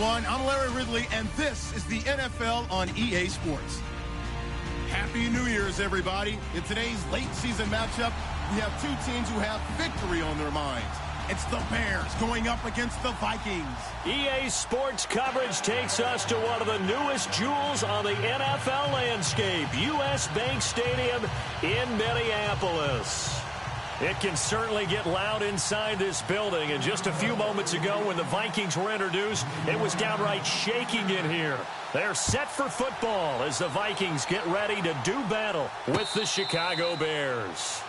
everyone. I'm Larry Ridley, and this is the NFL on EA Sports. Happy New Year's, everybody. In today's late season matchup, we have two teams who have victory on their minds. It's the Bears going up against the Vikings. EA Sports coverage takes us to one of the newest jewels on the NFL landscape, US Bank Stadium in Minneapolis. It can certainly get loud inside this building, and just a few moments ago when the Vikings were introduced, it was downright shaking in here. They're set for football as the Vikings get ready to do battle with the Chicago Bears.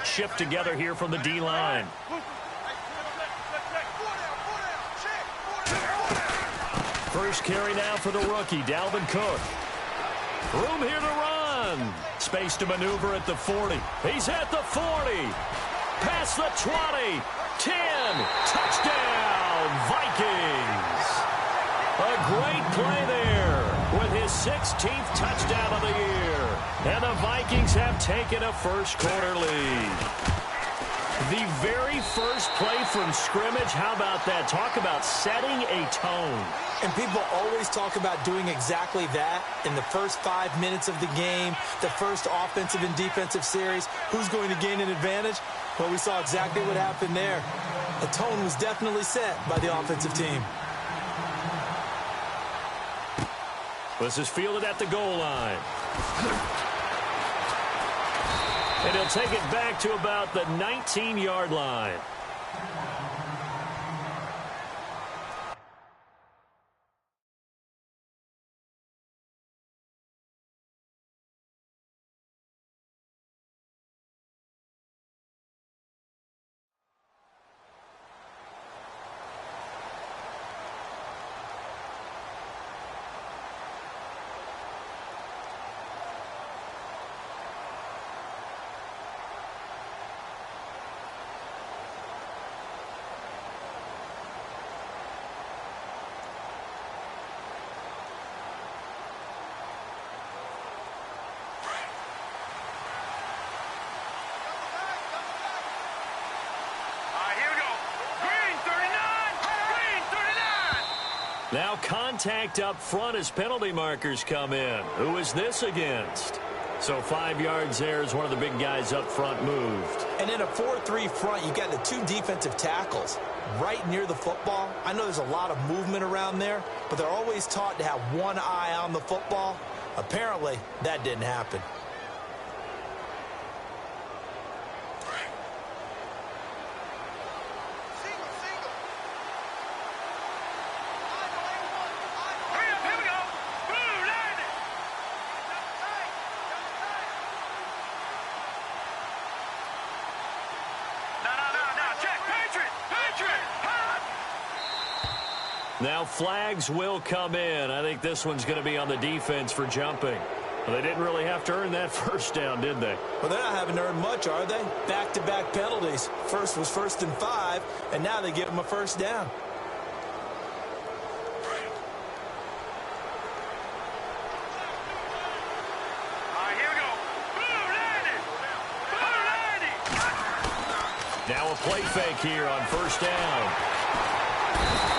Shift together here from the D-line. First carry now for the rookie, Dalvin Cook. Room here to run. Space to maneuver at the 40. He's at the 40. Past the 20. 10. Touchdown, Vikings. A great play there with his 16th touchdown of the year. And the Vikings have taken a first-quarter lead. The very first play from scrimmage, how about that? Talk about setting a tone. And people always talk about doing exactly that in the first 5 minutes of the game, the first offensive and defensive series. Who's going to gain an advantage? Well, we saw exactly what happened there. The tone was definitely set by the offensive team. This is fielded at the goal line. And he'll take it back to about the 19-yard line. Now contact up front as penalty markers come in. Who is this against? So 5 yards there as one of the big guys up front moved. And in a 4-3 front, you got the two defensive tackles right near the football. I know there's a lot of movement around there, but they're always taught to have one eye on the football. Apparently, that didn't happen. Now flags will come in. I think this one's going to be on the defense for jumping. Well, they didn't really have to earn that first down, did they? Well, they're not having to earn much, are they? Back-to-back penalties. First was 1st and 5, and now they give them a first down. Now a play fake here on first down.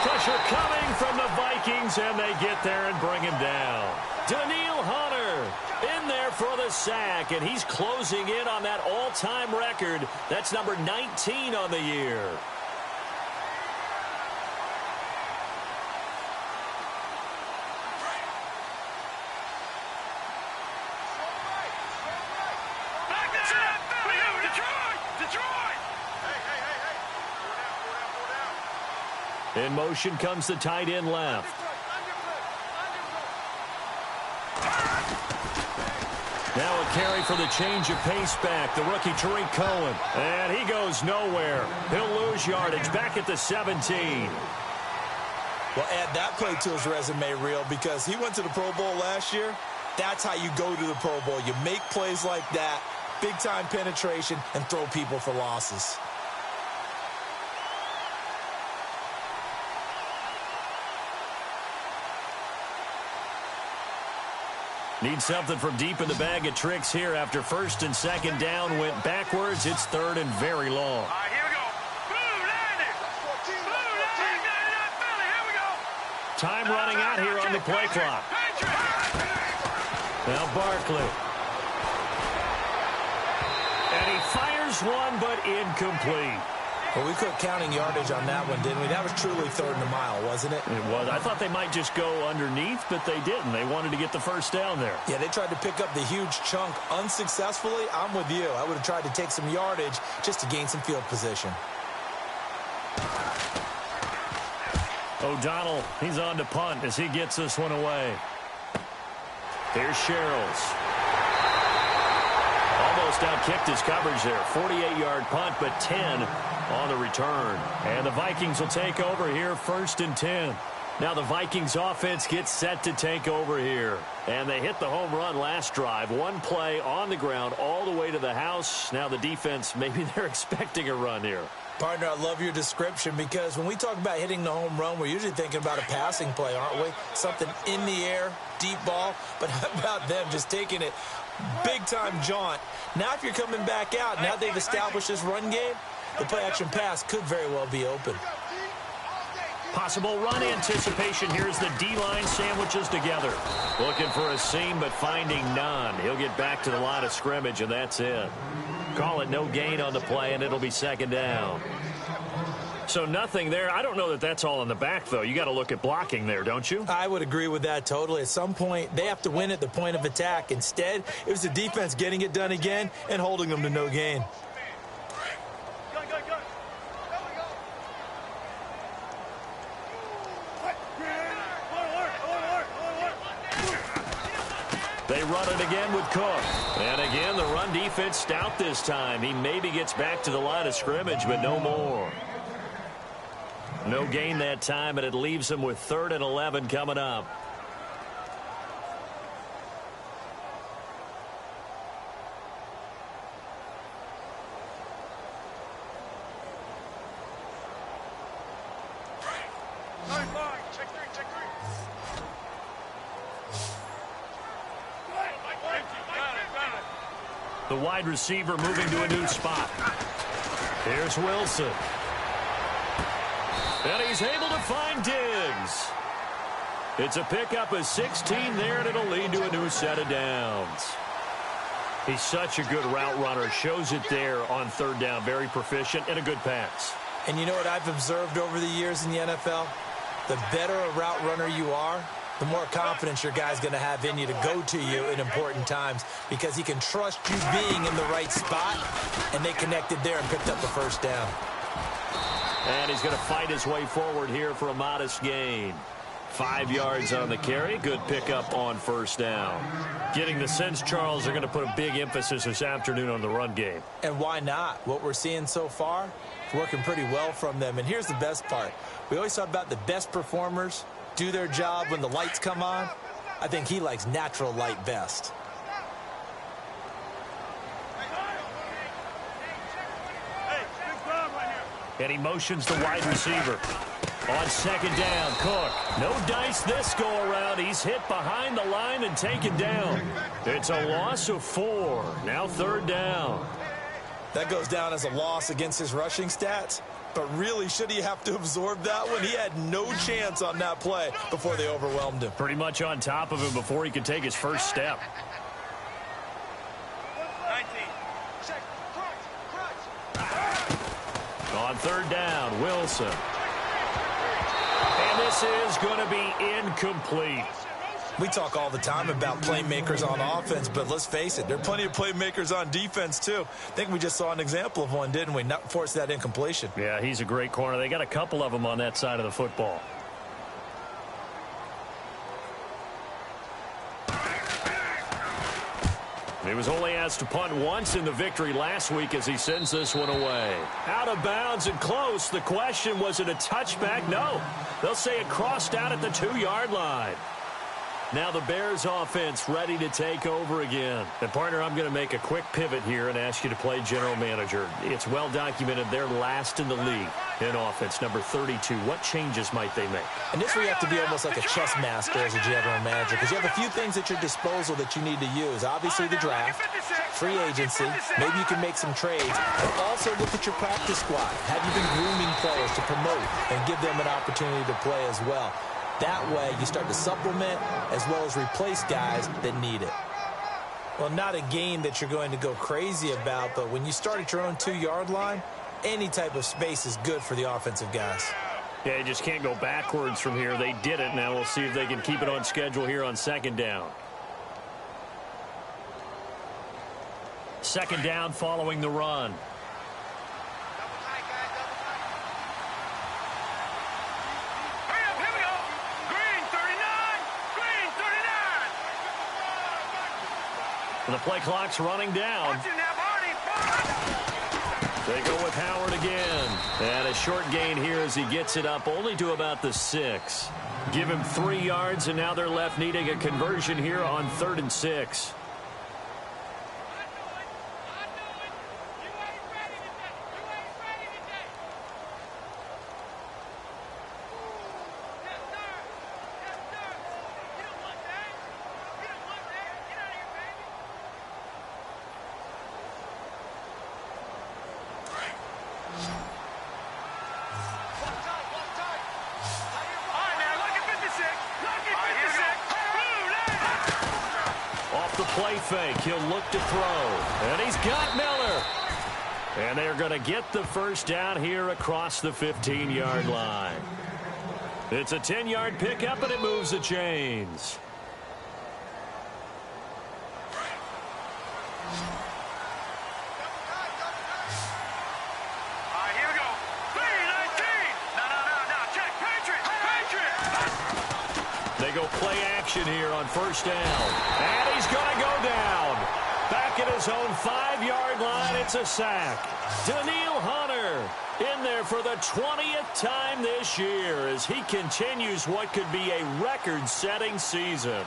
Pressure coming from the Vikings, and they get there and bring him down. Daniil Hunter in there for the sack, and he's closing in on that all-time record. That's number 19 on the year. In motion comes the tight end left. Now a carry for the change of pace back. The rookie Tariq Cohen. And he goes nowhere. He'll lose yardage back at the 17. Well, add that play to his resume reel because he went to the Pro Bowl last year. That's how you go to the Pro Bowl. You make plays like that, big-time penetration, and throw people for losses. Need something from deep in the bag of tricks here after first and second down went backwards. It's third and very long. All right, here we go. Blue line it. Blue line it. Here we go. Time running out here on the play clock. Now Barkley. And he fires one, but incomplete. Well, we quit counting yardage on that one, didn't we? That was truly third and a mile, wasn't it? It was. I thought they might just go underneath, but they didn't. They wanted to get the first down there. Yeah, they tried to pick up the huge chunk unsuccessfully. I'm with you. I would have tried to take some yardage just to gain some field position. O'Donnell, he's on to punt as he gets this one away. Here's Sherrills. Almost outkicked his coverage there. 48-yard punt, but 10 on the return. And the Vikings will take over here, 1st and 10. Now the Vikings offense gets set to take over here. And they hit the home run last drive. One play on the ground all the way to the house. Now the defense, maybe they're expecting a run here. Partner, I love your description because when we talk about hitting the home run, we're usually thinking about a passing play, aren't we? Something in the air, deep ball. But how about them just taking it big-time jaunt? Now if you're coming back out, now they've established this run game, the play-action pass could very well be open. Possible run anticipation. Here's the D-line sandwiches together. Looking for a seam, but finding none. He'll get back to the line of scrimmage, and that's it. Call it no gain on the play, and it'll be second down. So nothing there. I don't know that that's all in the back, though. You got to look at blocking there, don't you? I would agree with that totally. At some point, they have to win at the point of attack. Instead, it was the defense getting it done again and holding them to no gain. They run it again with Cook. And again, the run defense stout this time. He maybe gets back to the line of scrimmage, but no more. No gain that time, and it leaves him with 3rd and 11 coming up. The wide receiver moving to a new spot. Here's Wilson. And he's able to find Diggs. It's a pickup of 16 there, and it'll lead to a new set of downs. He's such a good route runner. Shows it there on 3rd down. Very proficient and a good pass. And you know what I've observed over the years in the NFL? The better a route runner you are, the more confidence your guy's going to have in you to go to you in important times because he can trust you being in the right spot, and they connected there and picked up the first down. And he's going to fight his way forward here for a modest gain. 5 yards on the carry. Good pickup on 1st down. Getting the sense, Charles, they're going to put a big emphasis this afternoon on the run game. And why not? What we're seeing so far is working pretty well from them. And here's the best part. We always talk about the best performers do their job when the lights come on. I think he likes natural light best. And he motions the wide receiver. On 2nd down, Cook. No dice this go-around. He's hit behind the line and taken down. It's a loss of 4. Now 3rd down. That goes down as a loss against his rushing stats. But really, should he have to absorb that one? He had no chance on that play before they overwhelmed him. Pretty much on top of him before he could take his first step. 19. On 3rd down, Wilson. And this is going to be incomplete. We talk all the time about playmakers on offense, but let's face it, there are plenty of playmakers on defense, too. I think we just saw an example of one, didn't we? Not force that incompletion. Yeah, he's a great corner. They got a couple of them on that side of the football. He was only asked to punt once in the victory last week as he sends this one away. Out of bounds and close. The question, was it a touchback? No. They'll say it crossed out at the 2-yard line. Now the Bears offense ready to take over again. And, partner, I'm going to make a quick pivot here and ask you to play general manager. It's well documented they're last in the league in offense, number 32. What changes might they make? And this where you have to be almost like a chess master as a general manager, because you have a few things at your disposal that you need to use. Obviously the draft, free agency, maybe you can make some trades, but also look at your practice squad. Have you been grooming players to promote and give them an opportunity to play as well? That way, you start to supplement as well as replace guys that need it. Well, not a game that you're going to go crazy about, but when you start at your own 2-yard line, any type of space is good for the offensive guys. Yeah, you just can't go backwards from here. They did it. Now we'll see if they can keep it on schedule here on 2nd down. 2nd down following the run. And the play clock's running down. They go with Howard again. And a short gain here as he gets it up only to about the 6. Give him 3 yards, and now they're left needing a conversion here on 3rd and 6. Play fake. He'll look to throw. And he's got Miller. And they're going to get the first down here across the 15-yard line. It's a 10-yard pickup, and it moves the chains. Here we go. 3-19. No. Check. Patriot. They go play action here on 1st down. And he's going to go down. Back at his own 5-yard line, it's a sack. Daniil Hunter in there for the 20th time this year as he continues what could be a record-setting season.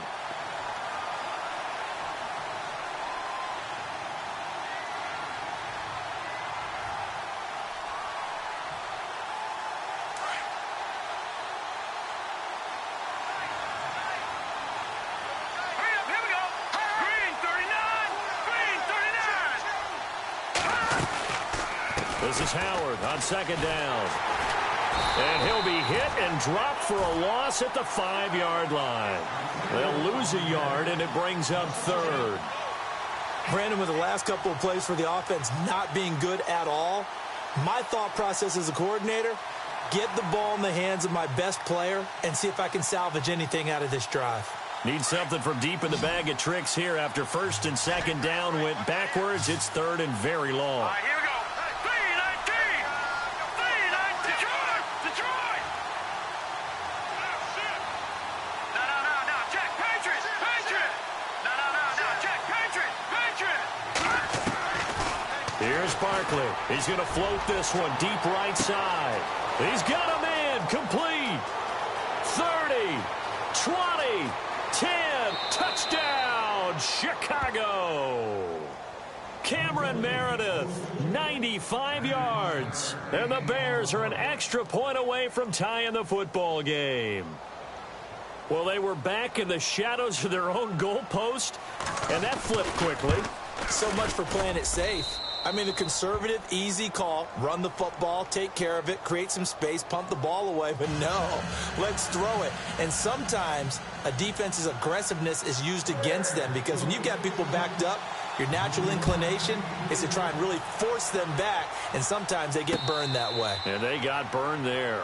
This is Howard on 2nd down. And he'll be hit and dropped for a loss at the 5-yard line. They'll lose a yard, and it brings up 3rd. Brandon, with the last couple of plays for the offense not being good at all, my thought process as a coordinator, get the ball in the hands of my best player and see if I can salvage anything out of this drive. Need something from deep in the bag of tricks here after 1st and 2nd down went backwards. It's 3rd and very long. Here we go. 3-19. Detroit. No. Check. Patriot. No. Check. Patriot. Here's Barkley. He's going to float this one deep right side. He's got a man complete. 30, 20, 10, touchdown, Chicago. Cameron Meredith, 95 yards. And the Bears are an extra point away from tying the football game. Well, they were back in the shadows of their own goalpost, and that flipped quickly. So much for playing it safe. I mean, a conservative, easy call, run the football, take care of it, create some space, pump the ball away, but no, let's throw it. And sometimes a defense's aggressiveness is used against them because when you've got people backed up, your natural inclination is to try and really force them back, and sometimes they get burned that way. And they got burned there.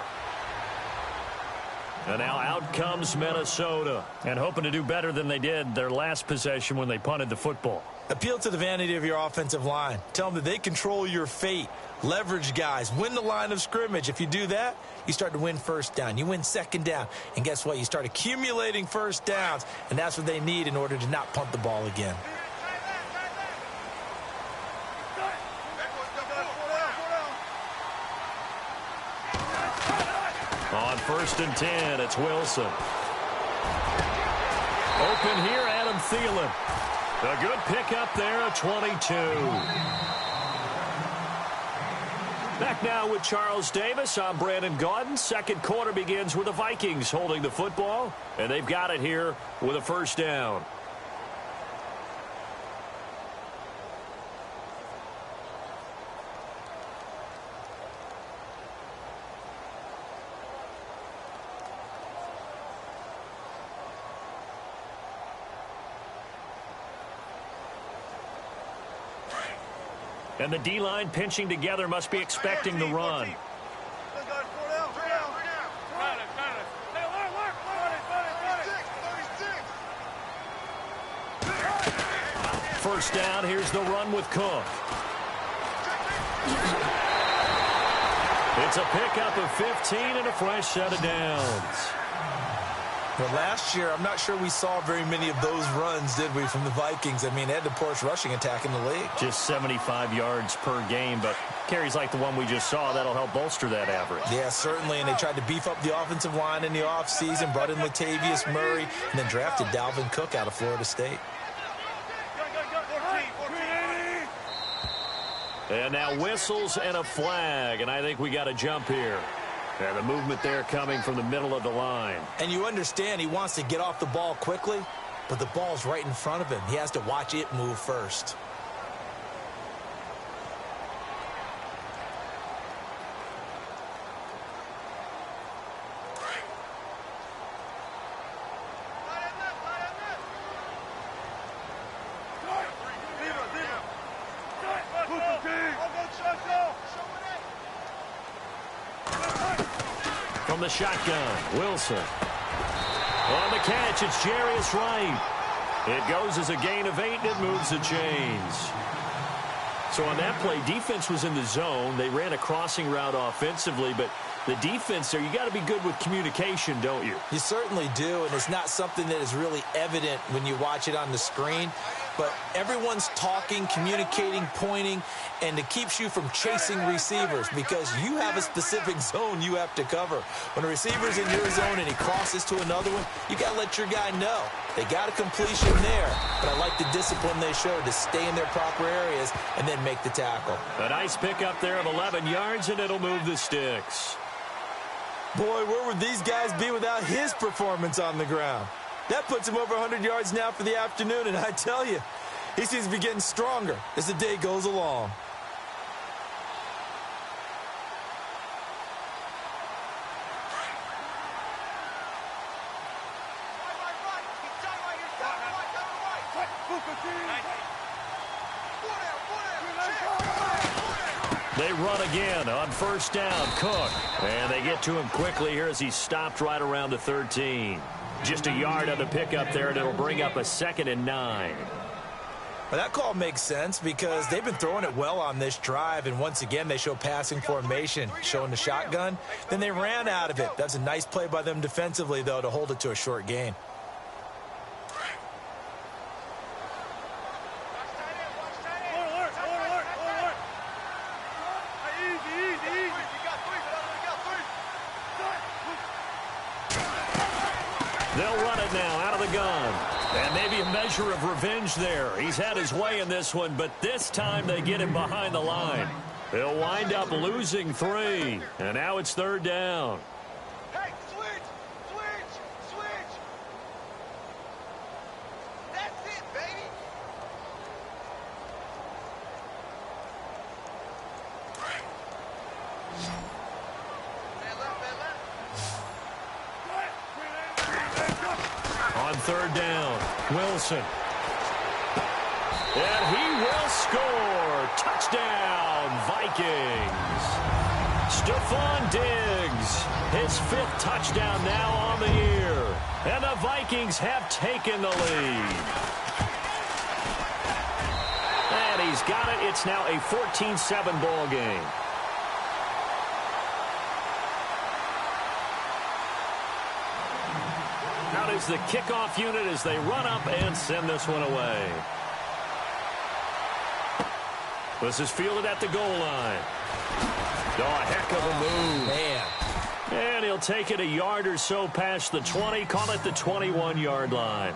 And now out comes Minnesota, and hoping to do better than they did their last possession when they punted the football. Appeal to the vanity of your offensive line. Tell them that they control your fate. Leverage guys. Win the line of scrimmage. If you do that, you start to win 1st down. You win 2nd down. And guess what? You start accumulating 1st downs, and that's what they need in order to not punt the ball again. on 1st and 10. It's Wilson. Open here, Adam Thielen. A good pickup there, a 22. Back now with Charles Davis. I'm Brandon Gaudin. Second quarter begins with the Vikings holding the football, and they've got it here with a first down. And the D-line pinching together must be expecting the run. First down, here's the run with Cook. It's a pickup of 15 and a fresh set of downs. Well, last year, I'm not sure we saw very many of those runs, did we, from the Vikings? I mean, they had the poorest rushing attack in the league. Just 75 yards per game, but carries like the one we just saw, that'll help bolster that average. Yeah, certainly, and they tried to beef up the offensive line in the offseason, brought in Latavius Murray, and then drafted Dalvin Cook out of Florida State. And now whistles and a flag, and I think we got a jump here. And the movement there coming from the middle of the line. And you understand he wants to get off the ball quickly, but the ball's right in front of him. He has to watch it move first. From the shotgun, Wilson. On the catch, it's Jarius Wright. It goes as a gain of 8, and it moves the chains. So on that play, defense was in the zone. They ran a crossing route offensively, but the defense there, you got to be good with communication, don't you? You certainly do, and it's not something that is really evident when you watch it on the screen. But everyone's talking, communicating, pointing, and it keeps you from chasing receivers because you have a specific zone you have to cover. When a receiver's in your zone and he crosses to another one, you got to let your guy know. They got a completion there, but I like the discipline they showed to stay in their proper areas and then make the tackle. A nice pickup there of 11 yards, and it'll move the sticks. Boy, where would these guys be without his performance on the ground? That puts him over 100 yards now for the afternoon, and I tell you, he seems to be getting stronger as the day goes along. They run again on first down, Cook. And they get to him quickly here as he stopped right around the 13. Just a yard on the pickup there, and it'll bring up a 2nd and 9. Well, that call makes sense because they've been throwing it well on this drive, and once again they show passing formation, showing the shotgun. Then they ran out of it. That's a nice play by them defensively, though, to hold it to a short gain. They'll run it now out of the gun. And maybe a measure of revenge there. He's had his way in this one, but this time they get him behind the line. They'll wind up losing 3. And now it's 3rd down. Hey, switch! Switch! Switch! That's it, baby! On 3rd down, Wilson. And he will score. Touchdown, Vikings. Stephon Diggs, his 5th touchdown now on the year. And the Vikings have taken the lead. And he's got it. It's now a 14-7 ball game. Out is the kickoff unit as they run up and send this one away. This is fielded at the goal line. Oh, a heck of a move. Man, And he'll take it a yard or so past the 20, call it the 21-yard line.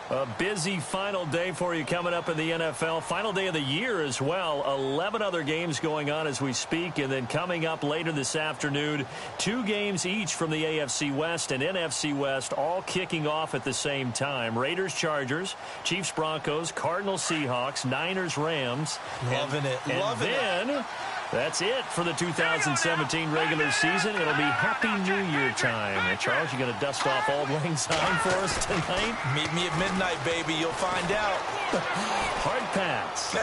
A busy final day for you coming up in the NFL. Final day of the year as well. 11 other games going on as we speak. And then coming up later this afternoon, 2 games each from the AFC West and NFC West, all kicking off at the same time. Raiders, Chargers, Chiefs, Broncos, Cardinals, Seahawks, Niners, Rams. Loving it. Loving it. That's it for the 2017 regular season. It'll be Happy New Year time. And Charles, you going to dust off Auld Lang Syne for us tonight? Meet me at midnight, baby. You'll find out. Hard pass.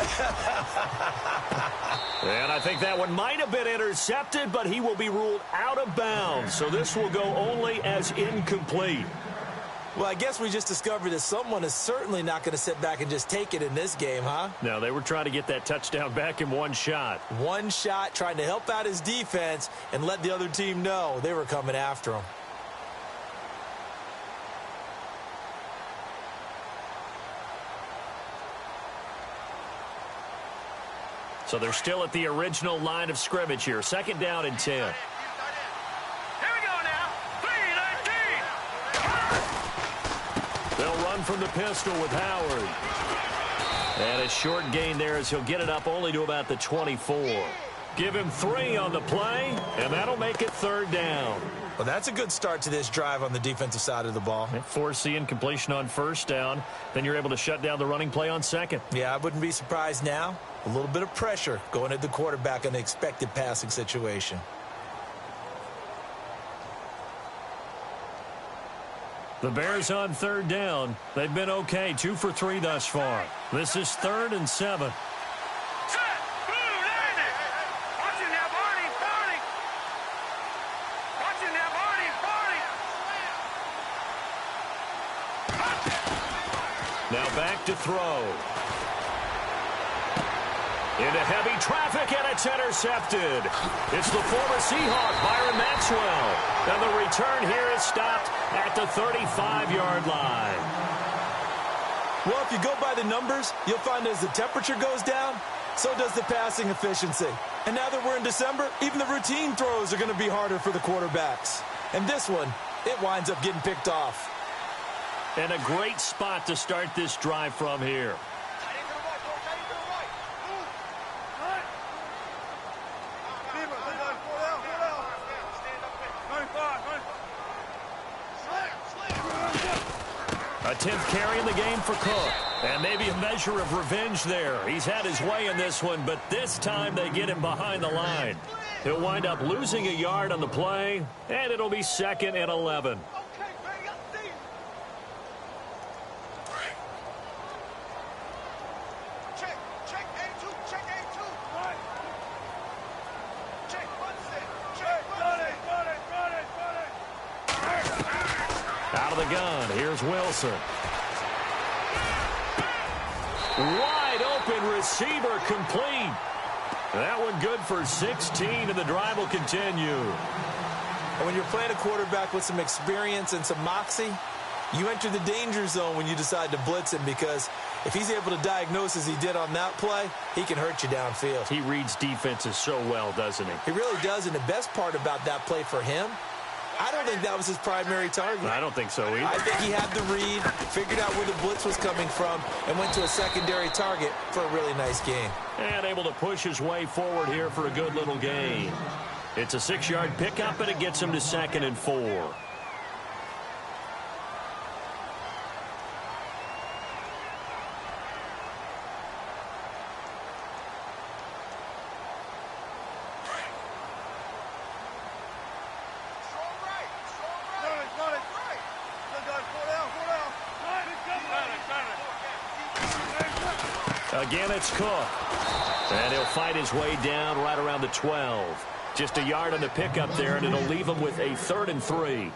And I think that one might have been intercepted, but he will be ruled out of bounds. So this will go only as incomplete. Well, I guess we just discovered that someone is certainly not going to sit back and just take it in this game, huh? No, they were trying to get that touchdown back in one shot. One shot, trying to help out his defense and let the other team know they were coming after him. So they're still at the original line of scrimmage here. 2nd down and 10. From the pistol with Howard. And a short gain there as he'll get it up only to about the 24. Give him 3 on the play, and that'll make it 3rd down. Well, that's a good start to this drive on the defensive side of the ball. Forcing completion on 1st down. Then you're able to shut down the running play on 2nd. Yeah, I wouldn't be surprised now. A little bit of pressure going at the quarterback in the expected passing situation. The Bears on 3rd down. They've been okay. 2 for 3 thus far. This is 3rd and 7. Now back to throw. Into heavy traffic, and it's intercepted. It's the former Seahawk, Byron Maxwell. And the return here is stopped at the 35-yard line. Well, if you go by the numbers, you'll find as the temperature goes down, so does the passing efficiency. And now that we're in December, even the routine throws are going to be harder for the quarterbacks. And this one, it winds up getting picked off. And a great spot to start this drive from here. A 10th carry in the game for Cook. And maybe a measure of revenge there. He's had his way in this one, but this time they get him behind the line. He'll wind up losing a yard on the play, and it'll be 2nd and 11. Out of the gun, here's Wilson. Wide open receiver complete. That one good for 16, and the drive will continue. And when you're playing a quarterback with some experience and some moxie, you enter the danger zone when you decide to blitz him, because if he's able to diagnose as he did on that play, he can hurt you downfield. He reads defenses so well, doesn't he? He really does, and the best part about that play for him, I don't think that was his primary target. I don't think so either. I think he had the read, figured out where the blitz was coming from, and went to a secondary target for a really nice gain. And able to push his way forward here for a good little gain. It's a 6-yard pickup, and it gets him to 2nd and 4. Again, it's Cook. And he'll fight his way down right around the 12. Just a yard on the pickup there, and it'll leave him with a 3rd and 3.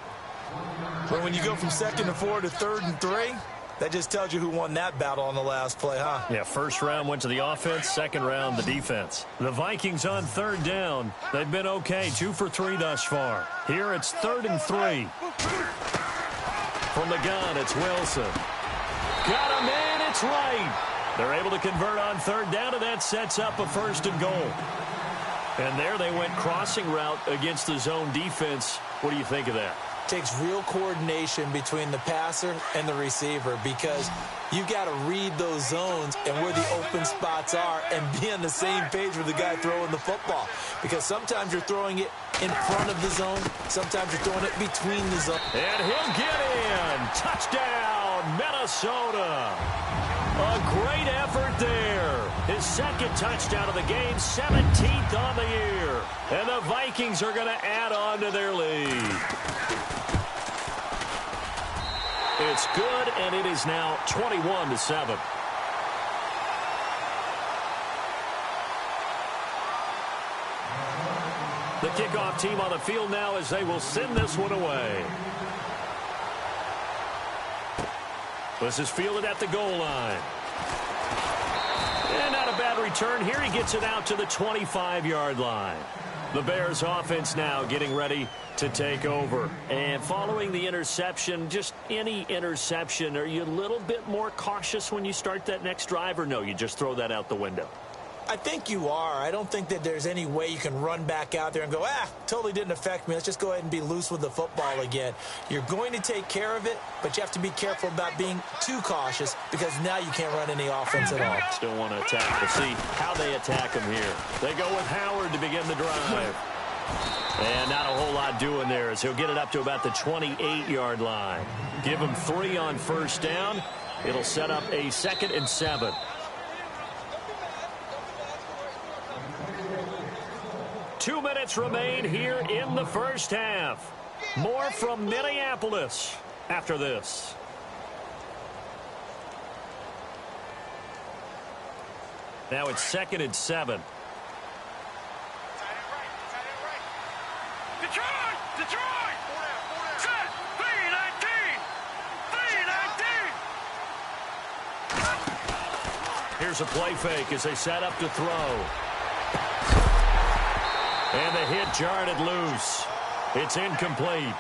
But when you go from 2nd and 4 to 3rd and 3, that just tells you who won that battle on the last play, huh? Yeah, 1st round went to the offense, 2nd round the defense. The Vikings on 3rd down. They've been okay, 2 for 3 thus far. Here it's 3rd and 3. From the gun, it's Wilson. Got him in, it's right. They're able to convert on 3rd down, and that sets up a 1st and goal. And there they went crossing route against the zone defense. What do you think of that? Takes real coordination between the passer and the receiver because you've got to read those zones and where the open spots are and be on the same page with the guy throwing the football. Because sometimes you're throwing it in front of the zone. Sometimes you're throwing it between the zone. And he'll get in. Touchdown, Minnesota. A great effort there. His second touchdown of the game, 17th on the year. And the Vikings are going to add on to their lead. It's good, and it is now 21-7. The kickoff team on the field now as they will send this one away. This is fielded at the goal line. And not a bad return here. He gets it out to the 25-yard line. The Bears offense now getting ready to take over. And following the interception, just any interception, are you a little bit more cautious when you start that next drive, or no, you just throw that out the window? I think you are. I don't think that there's any way you can run back out there and go, totally didn't affect me. Let's just go ahead and be loose with the football again. You're going to take care of it, but you have to be careful about being too cautious because now you can't run any offense at all. Still want to attack. We'll see how they attack him here. They go with Howard to begin the drive. And not a whole lot doing there as he'll get it up to about the 28-yard line. Give him 3 on first down. It'll set up a 2nd and 7. Two minutes remain here in the first half. More from Minneapolis after this. Now it's 2nd and 7. Detroit! Detroit! Set! 3-19! 3-19! Here's a play fake as they set up to throw. And the hit jarred it loose. It's incomplete.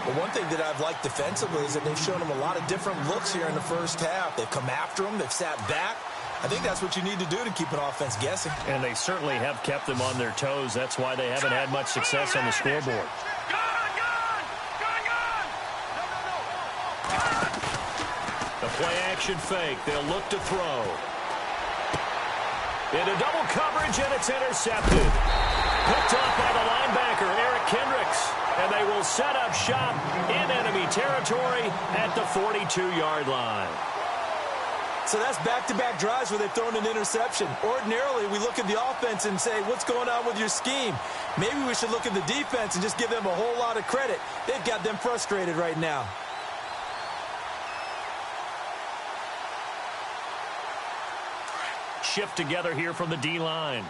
Well, one thing that I've liked defensively is that they've shown him a lot of different looks here in the first half. They've come after him. They've sat back. I think that's what you need to do to keep an offense guessing. And they certainly have kept them on their toes. That's why they haven't had much success on the scoreboard. The play-action fake. They'll look to throw. Into double coverage, and it's intercepted. Picked off by the linebacker, Eric Kendricks. And they will set up shop in enemy territory at the 42-yard line. So that's back-to-back drives where they've thrown an interception. Ordinarily, we look at the offense and say, what's going on with your scheme? Maybe we should look at the defense and just give them a whole lot of credit. They've got them frustrated right now. Shift together here from the D-line.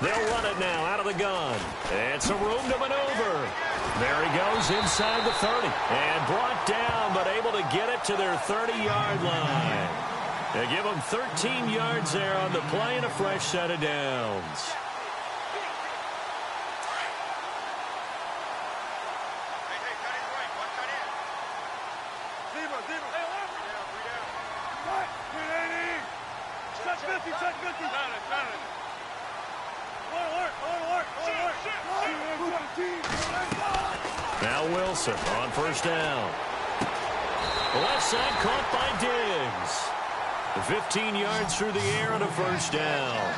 They'll run it now out of the gun. And some room to maneuver. There he goes inside the 30. And brought down, but able to get it to their 30-yard line. They give them 13 yards there on the play and a fresh set of downs. Now Wilson on first down. Left side caught by Diggs. 15 yards through the air and a first down.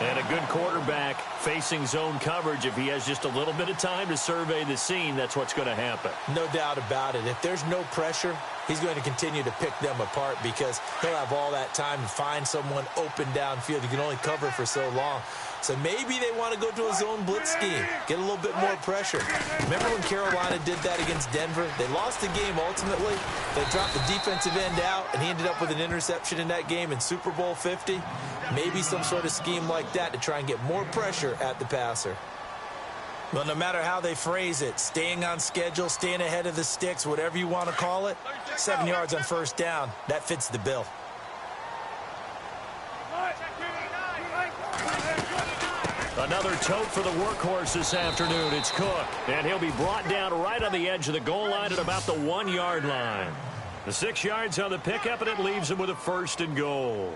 And a good quarterback facing zone coverage. If he has just a little bit of time to survey the scene, that's what's going to happen. No doubt about it. If there's no pressure, he's going to continue to pick them apart because he'll have all that time to find someone open downfield. He can only cover for so long. So maybe they want to go to a zone blitz scheme, get a little bit more pressure. Remember when Carolina did that against Denver? They lost the game ultimately. They dropped the defensive end out, and he ended up with an interception in that game in Super Bowl 50. Maybe some sort of scheme like that to try and get more pressure at the passer. Well, no matter how they phrase it, staying on schedule, staying ahead of the sticks, whatever you want to call it, 7 yards on first down, that fits the bill. Another tote for the workhorse this afternoon. It's Cook, and he'll be brought down right on the edge of the goal line at about the 1-yard line. The 6 yards on the pickup, and it leaves him with a 1st and goal.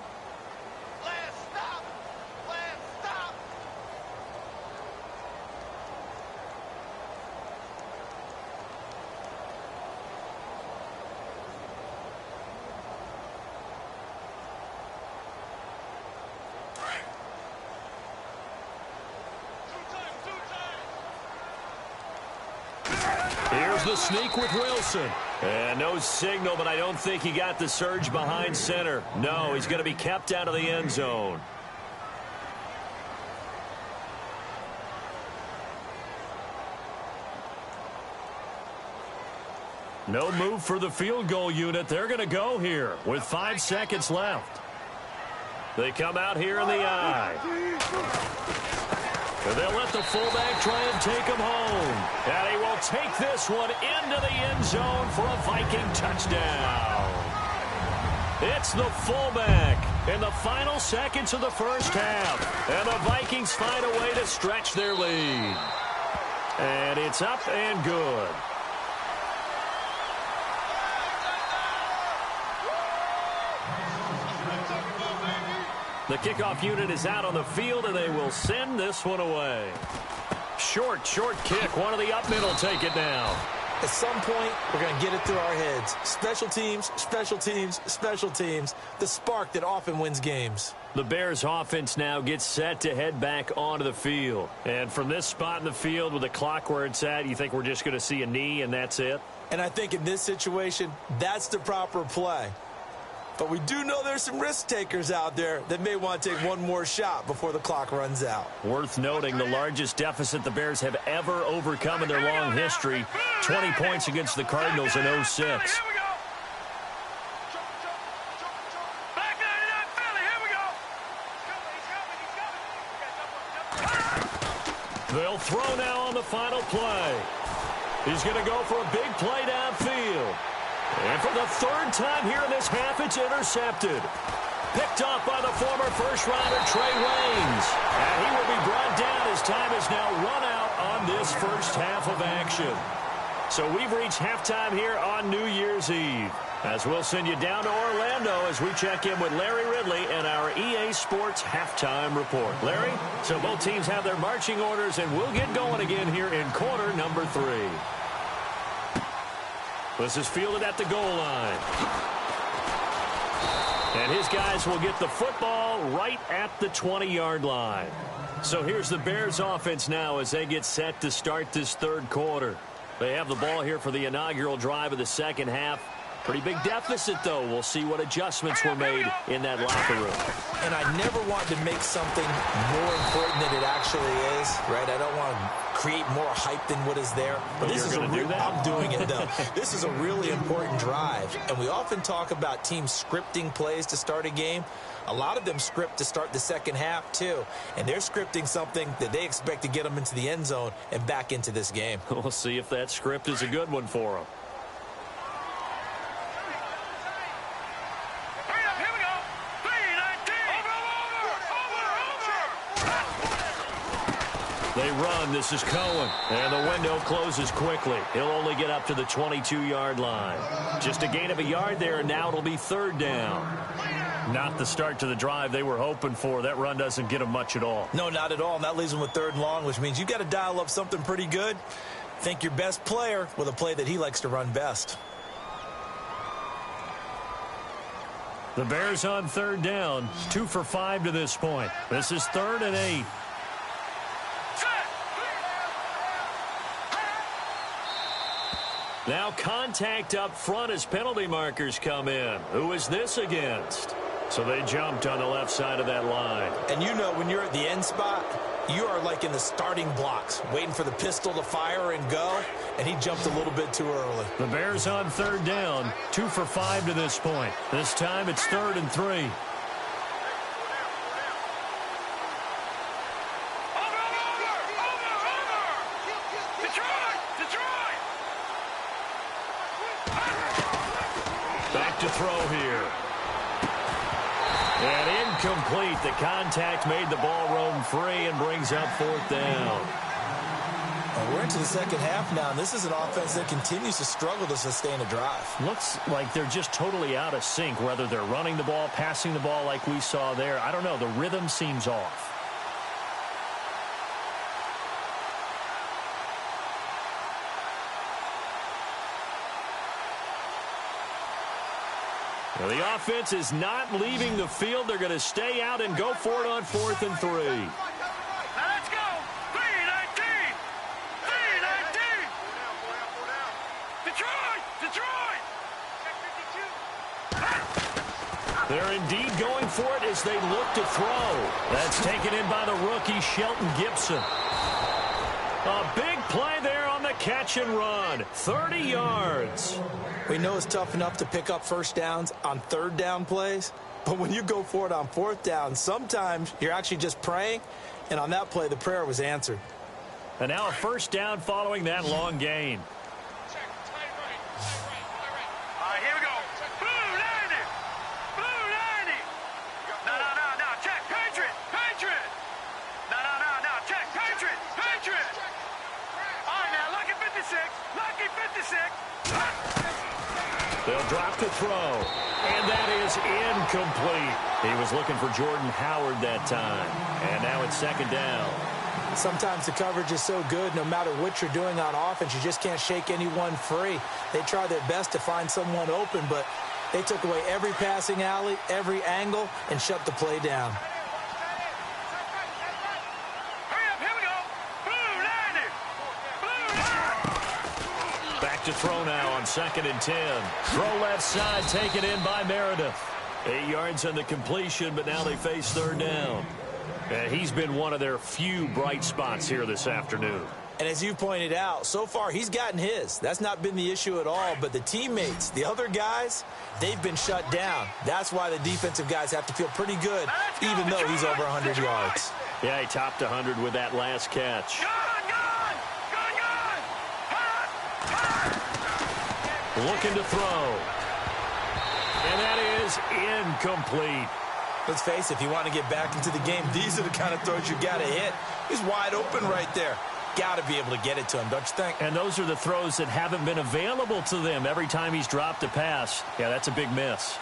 Here's the sneak with Wilson. And no signal, but I don't think he got the surge behind center. No, he's going to be kept out of the end zone. No move for the field goal unit. They're going to go here with 5 seconds left. They come out here in the eye. And they'll let the fullback try and take him home. And he will take this one into the end zone for a Viking touchdown. It's the fullback in the final seconds of the first half. And the Vikings find a way to stretch their lead. And it's up and good. The kickoff unit is out on the field, and they will send this one away. Short kick. One of the up middle take it down. At some point, we're going to get it through our heads. Special teams, special teams, special teams. The spark that often wins games. The Bears offense now gets set to head back onto the field. And from this spot in the field with the clock where it's at, you think we're just going to see a knee and that's it? And I think in this situation, that's the proper play. But we do know there's some risk takers out there that may want to take one more shot before the clock runs out. Worth noting, the largest deficit the Bears have ever overcome in their long history, 20 points against the Cardinals in 06. They'll throw now on the final play. He's going to go for a big play downfield. And for the 3rd time here in this half, it's intercepted. Picked off by the former first-rounder Trey Waynes. And he will be brought down as time is now run out on this first half of action. So we've reached halftime here on New Year's Eve. As we'll send you down to Orlando as we check in with Larry Ridley and our EA Sports Halftime Report. Larry, so both teams have their marching orders, and we'll get going again here in quarter number 3. This is fielded at the goal line. And his guys will get the football right at the 20-yard line. So here's the Bears offense now as they get set to start this 3rd quarter. They have the ball here for the inaugural drive of the second half. Pretty big deficit, though. We'll see what adjustments were made in that locker room. And I never want to make something more important than it actually is, right? I don't want to create more hype than what is there. But this is I'm doing it, though. This is a really important drive. And we often talk about teams scripting plays to start a game. A lot of them script to start the second half, too. And they're scripting something that they expect to get them into the end zone and back into this game. We'll see if that script is a good one for them. They run. This is Cohen. And the window closes quickly. He'll only get up to the 22-yard line. Just a gain of a yard there, and now it'll be 3rd down. Not the start to the drive they were hoping for. That run doesn't get them much at all. No, not at all. And that leaves them with 3rd and long, which means you've got to dial up something pretty good. Think your best player with a play that he likes to run best. The Bears on 3rd down. 2 for 5 to this point. This is 3rd and 8. Now contact up front as penalty markers come in. Who is this against? So they jumped on the left side of that line. And you know when you're at the end spot, you are like in the starting blocks, waiting for the pistol to fire and go, and he jumped a little bit too early. The Bears on 3rd down, 2 for 5 to this point. This time it's 3rd and 3. To throw here. And incomplete. The contact made the ball roam free and brings up 4th down. And we're into the second half now, and this is an offense that continues to struggle to sustain a drive. Looks like they're just totally out of sync, whether they're running the ball, passing the ball like we saw there. I don't know. The rhythm seems off. Well, the offense is not leaving the field. They're going to stay out and go for it on 4th and 3. Now let's go. 3-19. 3-19. Detroit. Detroit. They're indeed going for it as they look to throw. That's taken in by the rookie, Shelton Gibson. A big play there on the catch and run. 30 yards. We know it's tough enough to pick up first downs on third down plays, but when you go for it on fourth down, sometimes you're actually just praying, and on that play, the prayer was answered. And now a first down following that long gain. All right, here we go. Blue 90. Blue 90. No. Check. Patriot. No. Check. Patriot. All right, now, lucky 56. Lucky 56. They'll drop to throw, and that is incomplete. He was looking for Jordan Howard that time, and now it's second down. Sometimes the coverage is so good, no matter what you're doing on offense, you just can't shake anyone free. They try their best to find someone open, but they took away every passing alley, every angle, and shut the play down. To throw now on 2nd and 10. Throw left side, taken in by Meredith. 8 yards on the completion, but now they face third down. He's been one of their few bright spots here this afternoon. And as you pointed out, so far he's gotten his. That's not been the issue at all, but the teammates, the other guys, they've been shut down. That's why the defensive guys have to feel pretty good, even though he's over 100 yards. Yeah, he topped 100 with that last catch. Looking to throw. And that is incomplete. Let's face it, if you want to get back into the game, these are the kind of throws you got to hit. He's wide open right there. Got to be able to get it to him, don't you think? And those are the throws that haven't been available to them every time he's dropped a pass. Yeah, that's a big miss.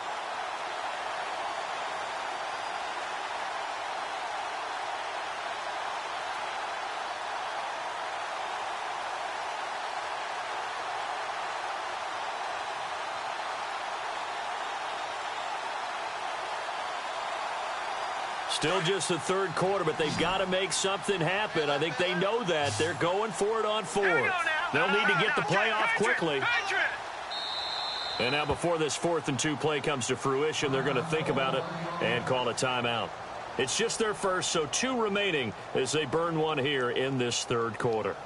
Still just the third quarter, but they've got to make something happen. I think they know that. They're going for it on 4th. They'll need to get the play off quickly. And now before this 4th and 2 play comes to fruition, they're going to think about it and call a timeout. It's just their first, so 2 remaining as they burn one here in this third quarter.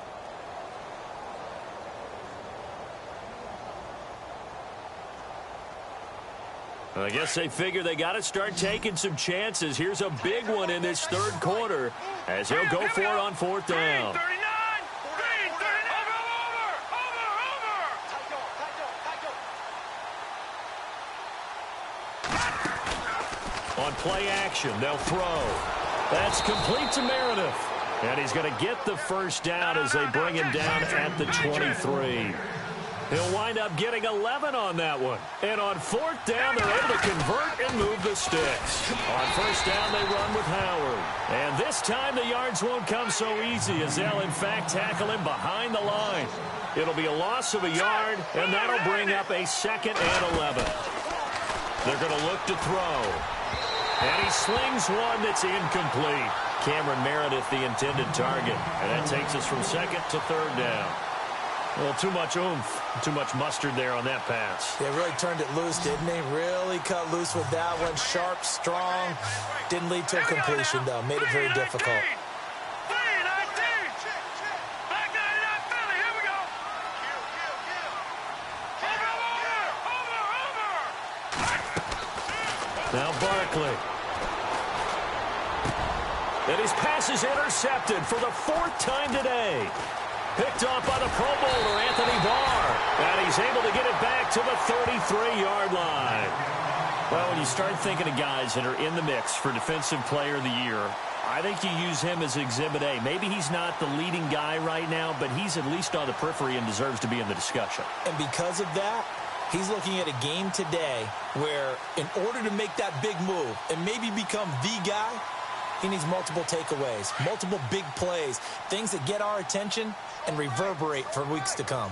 I guess they figure they got to start taking some chances. Here's a big one in this third quarter as he'll go for it on 4th down. On play action, they'll throw. That's complete to Meredith. And he's going to get the first down as they bring him down at the 23. He'll wind up getting 11 on that one. And on 4th down, they're able to convert and move the sticks. On 1st down, they run with Howard. And this time, the yards won't come so easy as they'll, in fact, tackle him behind the line. It'll be a loss of a yard, and that'll bring up a 2nd and 11. They're going to look to throw. And he slings one that's incomplete. Cameron Meredith, the intended target. And that takes us from 2nd to 3rd down. Well, too much oomph, too much mustard there on that pass. They really turned it loose, didn't they? Really cut loose with that one. Sharp, strong. Didn't lead to a completion, though. Made it very difficult. Now Barkley. And his pass is intercepted for the 4th time today. Picked off by the Pro Bowler, Anthony Barr. And he's able to get it back to the 33-yard line. Well, when you start thinking of guys that are in the mix for Defensive Player of the Year, I think you use him as Exhibit A. Maybe he's not the leading guy right now, but he's at least on the periphery and deserves to be in the discussion. And because of that, he's looking at a game today where in order to make that big move and maybe become the guy, he needs multiple takeaways, multiple big plays, things that get our attention and reverberate for weeks to come.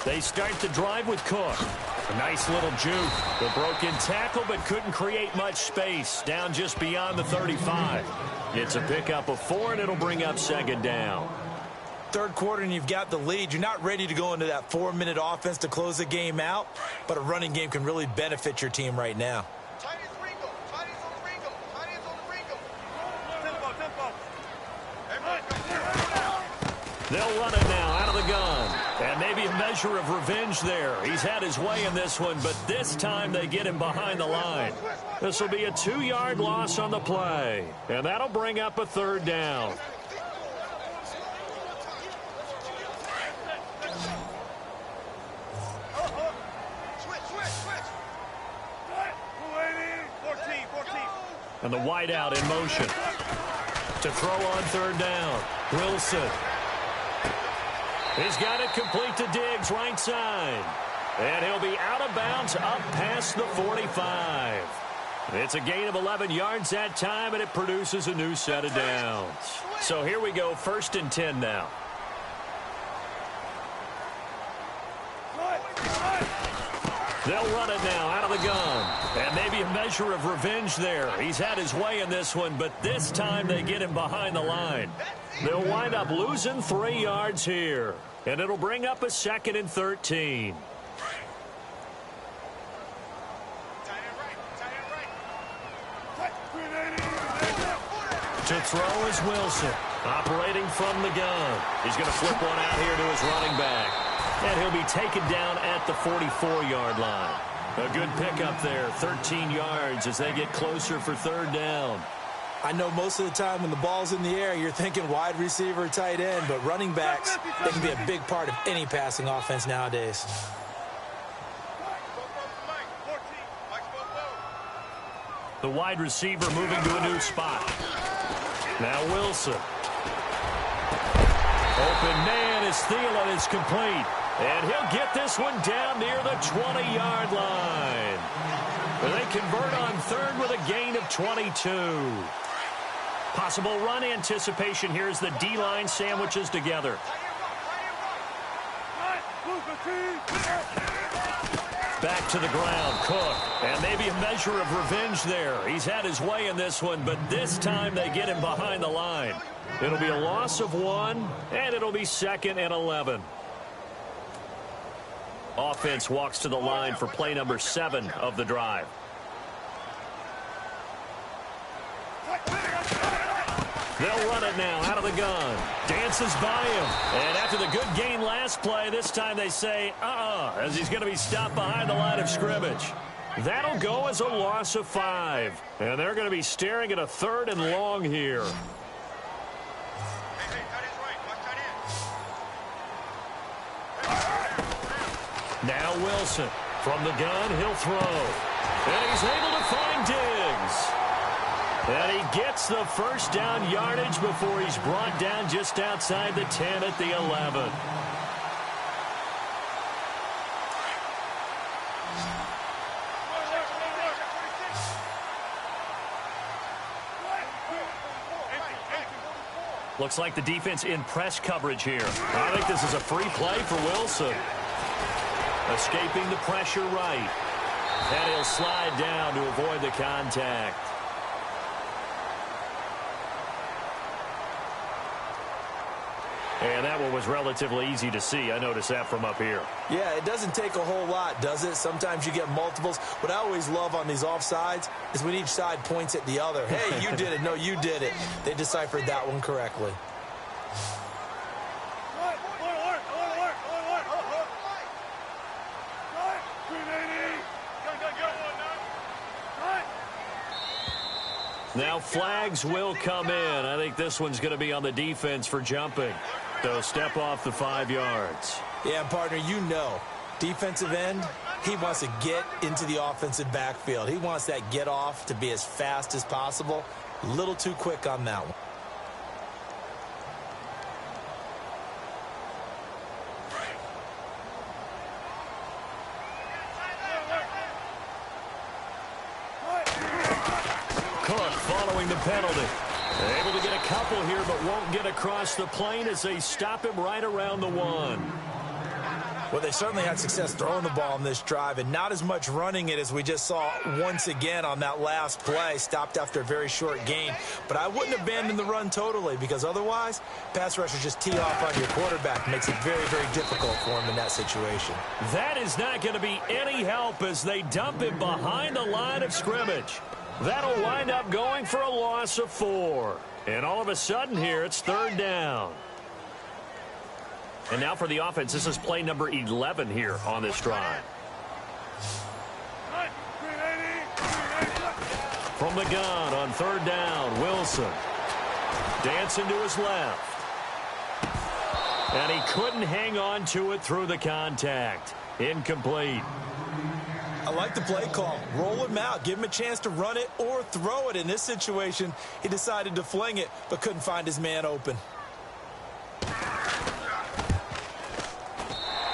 They start the drive with Cook. A nice little juke. The broken tackle, but couldn't create much space. Down just beyond the 35. It's a pickup of 4, and it'll bring up second down. Third quarter, and you've got the lead. You're not ready to go into that 4-minute offense to close the game out, but a running game can really benefit your team right now. They'll run it now out of the gun. And maybe a measure of revenge there. He's had his way in this one, but this time they get him behind the line. This will be a 2-yard loss on the play. And that'll bring up a third down. And the wideout in motion. To throw on third down. Wilson. He's got it complete to Diggs, right side. And he'll be out of bounds up past the 45. It's a gain of 11 yards that time, and it produces a new set of downs. So here we go, 1st and 10 now. They'll run it now out of the gun. And maybe a measure of revenge there. He's had his way in this one, but this time they get him behind the line. They'll wind up losing 3 yards here. And it'll bring up a 2nd and 13. To throw is Wilson. Operating from the gun. He's going to flip one out here to his running back. And he'll be taken down at the 44-yard line. A good pickup there. 13 yards as they get closer for third down. I know most of the time when the ball's in the air, you're thinking wide receiver, tight end, but running backs, they can be a big part of any passing offense nowadays. The wide receiver moving to a new spot. Now Wilson. Open man is Thielen is complete. And he'll get this one down near the 20-yard line. They convert on third with a gain of 22. Possible run anticipation here as the D-line sandwiches together. Back to the ground, Cook. And maybe a measure of revenge there. He's had his way in this one, but this time they get him behind the line. It'll be a loss of 1, and it'll be 2nd and 11. Offense walks to the line for play number 7 of the drive. They'll run it now out of the gun. Dances by him. And after the good gain last play, this time they say, as he's going to be stopped behind the line of scrimmage. That'll go as a loss of 5. And they're going to be staring at a 3rd and long here. Now Wilson. From the gun, he'll throw. And he's able to find Diggs. And he gets the first down yardage before he's brought down just outside the 10 at the 11. Looks like the defense in press coverage here. I think this is a free play for Wilson. Escaping the pressure right. And he'll slide down to avoid the contact. And that one was relatively easy to see. I noticed that from up here. Yeah, it doesn't take a whole lot, does it? Sometimes you get multiples. What I always love on these offsides is when each side points at the other. Hey, you did it. No, you did it. They deciphered that one correctly. Now flags will come in. I think this one's going to be on the defense for jumping. So step off the 5 yards. Yeah, partner, you know, defensive end, he wants to get into the offensive backfield. He wants that get off to be as fast as possible. A little too quick on that one. Cook following the penalty. Able to get a couple here, but won't get across the plane as they stop him right around the 1. Well, they certainly had success throwing the ball on this drive and not as much running it as we just saw once again on that last play. Stopped after a very short gain. But I wouldn't abandon the run totally because otherwise, pass rushers just tee off on your quarterback. Makes it very, very difficult for him in that situation. That is not going to be any help as they dump him behind the line of scrimmage. That'll wind up going for a loss of 4. And all of a sudden here, it's 3rd down. And now for the offense, this is play number 11 here on this drive. From the gun on 3rd down, Wilson. Dancing to his left. And he couldn't hang on to it through the contact. Incomplete. I like the play call. Roll him out. Give him a chance to run it or throw it. In this situation, he decided to fling it, but couldn't find his man open.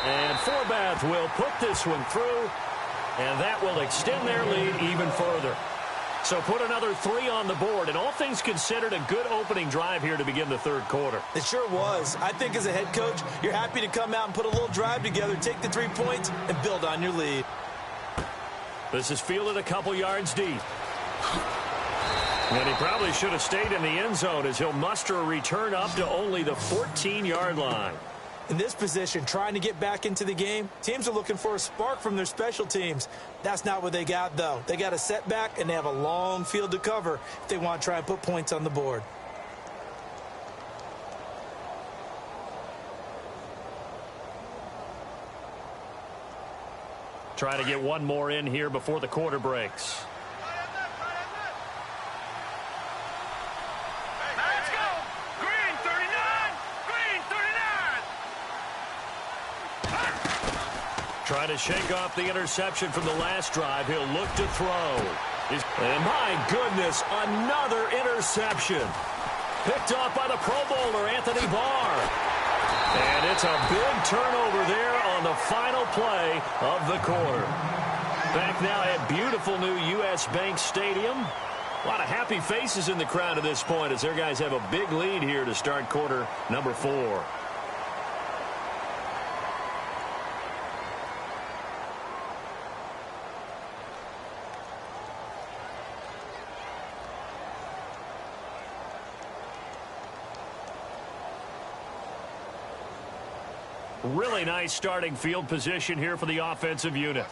And Forbath will put this one through, and that will extend their lead even further. So put another 3 on the board, and all things considered, a good opening drive here to begin the 3rd quarter. It sure was. I think as a head coach, you're happy to come out and put a little drive together, take the 3 points, and build on your lead. This is fielded a couple yards deep. And he probably should have stayed in the end zone as he'll muster a return up to only the 14-yard line. In this position, trying to get back into the game, teams are looking for a spark from their special teams. That's not what they got, though. They got a setback, and they have a long field to cover if they want to try and put points on the board. Trying to get one more in here before the quarter breaks. Let's go! Green 39! Green 39! Trying to shake off the interception from the last drive. He'll look to throw. And my goodness, another interception. Picked off by the Pro Bowler, Anthony Barr. And it's a big turnover there on the final play of the quarter. Back now at beautiful new U.S. Bank Stadium. A lot of happy faces in the crowd at this point as their guys have a big lead here to start quarter number 4. Really nice starting field position here for the offensive unit.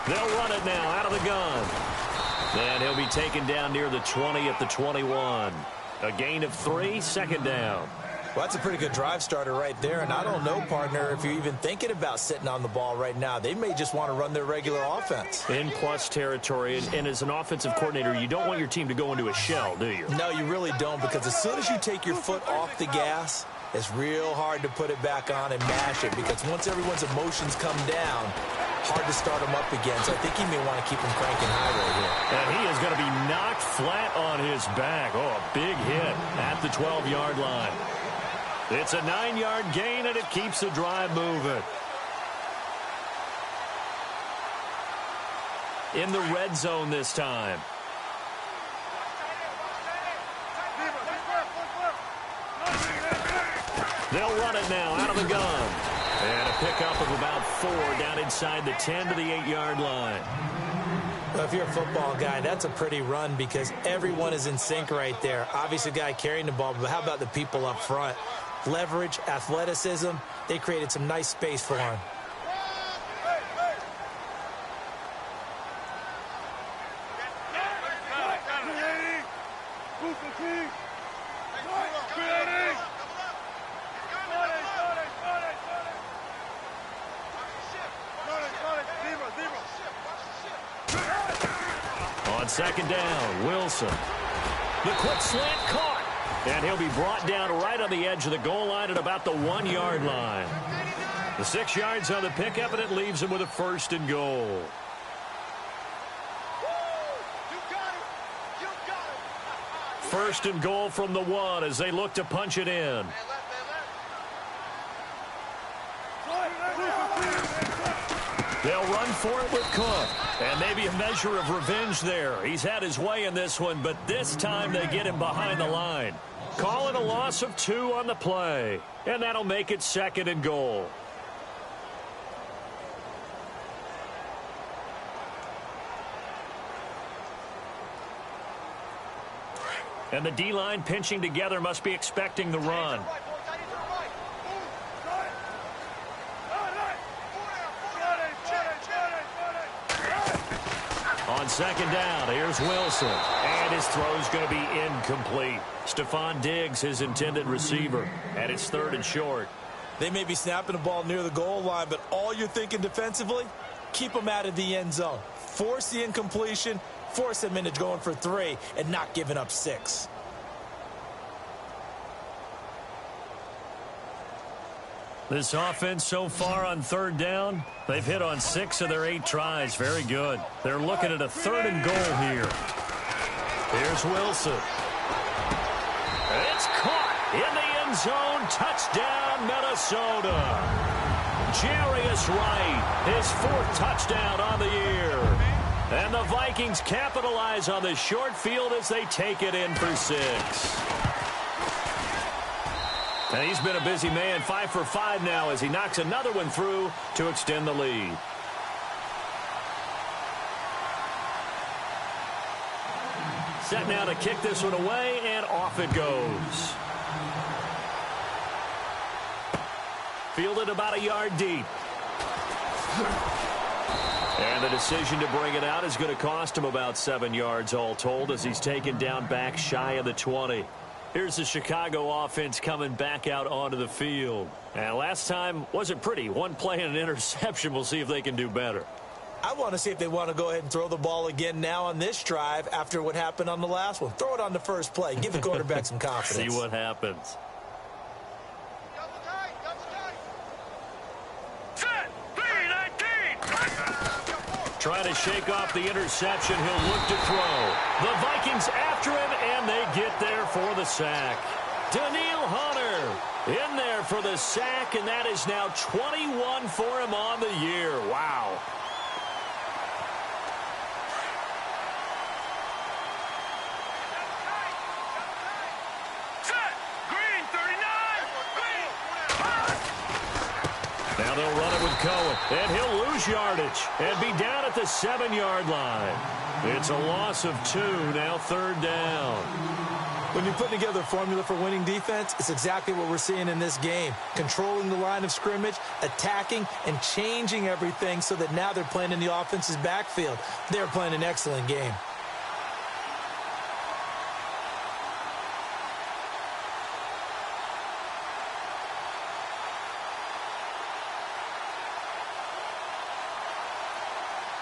They'll run it now out of the gun. And he'll be taken down near the 20 at the 21. A gain of 3, 2nd down. Well, that's a pretty good drive starter right there. And I don't know, partner, if you're even thinking about sitting on the ball right now. They may just want to run their regular offense. In plus territory. And as an offensive coordinator, you don't want your team to go into a shell, do you? No, you really don't, because as soon as you take your foot off the gas, it's real hard to put it back on and mash it, because once everyone's emotions come down, hard to start them up again. So I think he may want to keep him cranking high right here. And he is going to be knocked flat on his back. Oh, a big hit at the 12-yard line. It's a 9-yard gain, and it keeps the drive moving. In the red zone this time. They'll run it now out of the gun. And a pickup of about 4 down inside the 10 to the 8-yard line. Well, if you're a football guy, that's a pretty run because everyone is in sync right there. Obviously, the guy carrying the ball, but how about the people up front? Leverage, athleticism, they created some nice space for him. On second down, Wilson. The quick slant caught. And he'll be brought down right on the edge of the goal line at about the 1-yard line. The 6 yards on the pickup, and it leaves him with a 1st and goal. First and goal from the 1 as they look to punch it in. They'll run for it with Cook. And maybe a measure of revenge there. He's had his way in this one, but this time they get him behind the line. Call it a loss of 2 on the play. And that'll make it 2nd and goal. And the D-line pinching together must be expecting the run. On second down, here's Wilson. And his throw's going to be incomplete. Stephon Diggs, his intended receiver. And it's 3rd and short. They may be snapping the ball near the goal line, but all you're thinking defensively, keep them out of the end zone. Force the incompletion, force them into going for 3, and not giving up 6. This offense so far on 3rd down, they've hit on 6 of their 8 tries. Very good. They're looking at a 3rd and goal here. Here's Wilson. It's caught in the end zone. Touchdown, Minnesota. Jarius Wright, his 4th touchdown on the year. And the Vikings capitalize on the short field as they take it in for 6. And he's been a busy man, 5 for 5 now as he knocks another one through to extend the lead. Set now to kick this one away, and off it goes. Fielded about a yard deep. And the decision to bring it out is going to cost him about 7 yards all told as he's taken down back shy of the 20. Here's the Chicago offense coming back out onto the field. And last time wasn't pretty. 1 play and an interception. We'll see if they can do better. I want to see if they want to go ahead and throw the ball again now on this drive after what happened on the last one. Throw it on the first play. Give the quarterback some confidence. See what happens. Trying to shake off the interception. He'll look to throw. The Vikings after him, and they get there for the sack. Daniil Hunter in there for the sack, and that is now 21 for him on the year. Wow. Now they'll run it with Cohen, and he'll lose yardage and be down at the 7-yard line. It's a loss of 2, now 3rd down. When you're putting together a formula for winning defense, it's exactly what we're seeing in this game. Controlling the line of scrimmage, attacking, and changing everything so that now they're playing in the offense's backfield. They're playing an excellent game.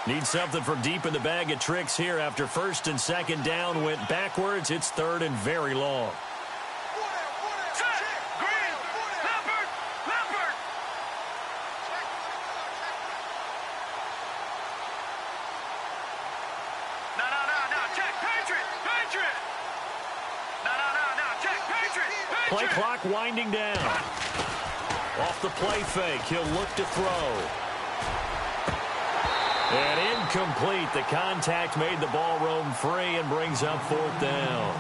Need something from deep in the bag of tricks here after 1st and 2nd down went backwards. It's 3rd and very long. Play clock winding down. Off the play fake, he'll look to throw. And incomplete. The contact made the ball roam free and brings up 4th down.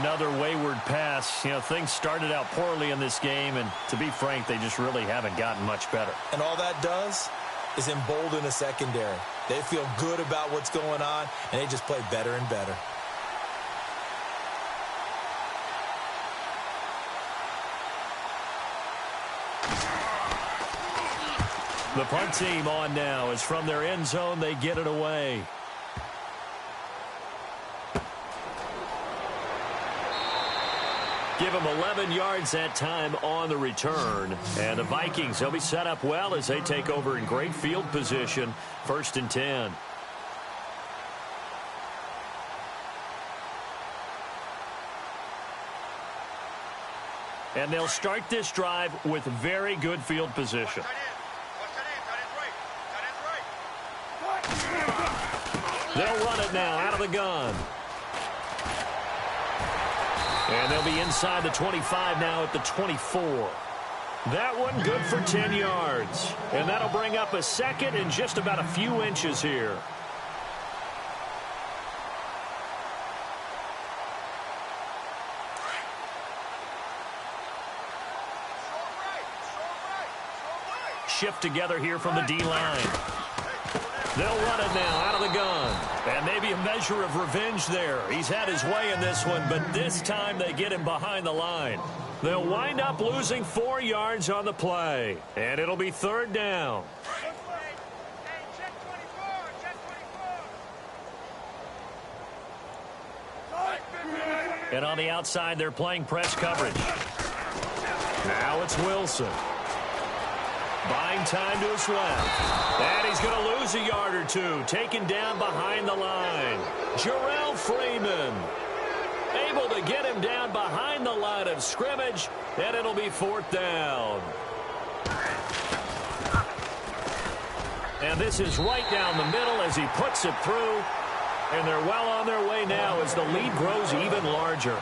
Another wayward pass. You know, things started out poorly in this game, and to be frank, they just really haven't gotten much better. And all that does is embolden a secondary. They feel good about what's going on, and they just play better and better. The punt team on now as from their end zone they get it away. Give them 11 yards that time on the return. And the Vikings, they'll be set up well as they take over in great field position. 1st and 10. And they'll start this drive with very good field position. They'll run it now out of the gun. And they'll be inside the 25 now at the 24. That one good for 10 yards. And that'll bring up a second and just about a few inches here. Shift together here from the D-line. They'll run it now out of the gun. And maybe a measure of revenge there. He's had his way in this one, but this time they get him behind the line. They'll wind up losing 4 yards on the play. And it'll be third down. And on the outside, they're playing press coverage. Now it's Wilson. Buying time to his left. And he's going to lose a yard or two. Taken down behind the line. Jarrell Freeman able to get him down behind the line of scrimmage. And it'll be fourth down. And this is right down the middle as he puts it through. And they're well on their way now as the lead grows even larger.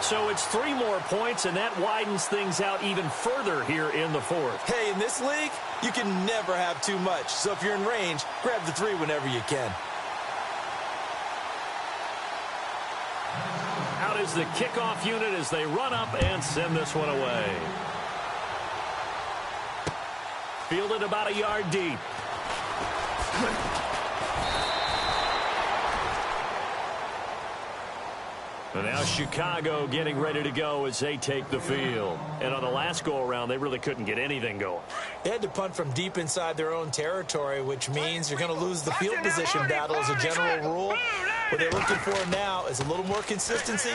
So it's 3 more points, and that widens things out even further here in the fourth. Hey, in this league, you can never have too much. So if you're in range, grab the 3 whenever you can. Out is the kickoff unit as they run up and send this one away. Fielded about a yard deep. And now Chicago getting ready to go as they take the field. And on the last go-around, they really couldn't get anything going. They had to punt from deep inside their own territory, which means you're going to lose the field position battle as a general rule. What they're looking for now is a little more consistency,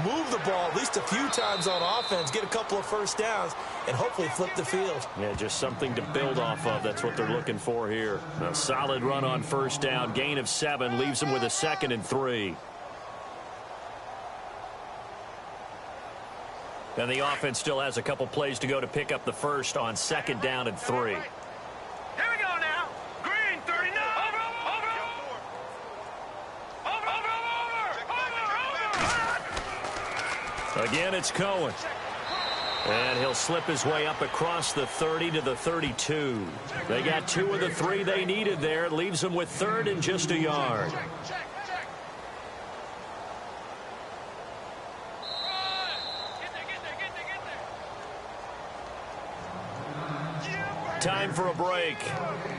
move the ball at least a few times on offense, get a couple of first downs, and hopefully flip the field. Yeah, just something to build off of. That's what they're looking for here. A solid run on first down, gain of 7, leaves them with a 2nd and 3. And the offense still has a couple plays to go to pick up the first on 2nd down and 3. Here we go now. Green, 39. Over. Again, it's Cohen. And he'll slip his way up across the 30 to the 32. They got 2 of the 3 they needed there. It leaves them with 3rd and just a yard. Time for a break.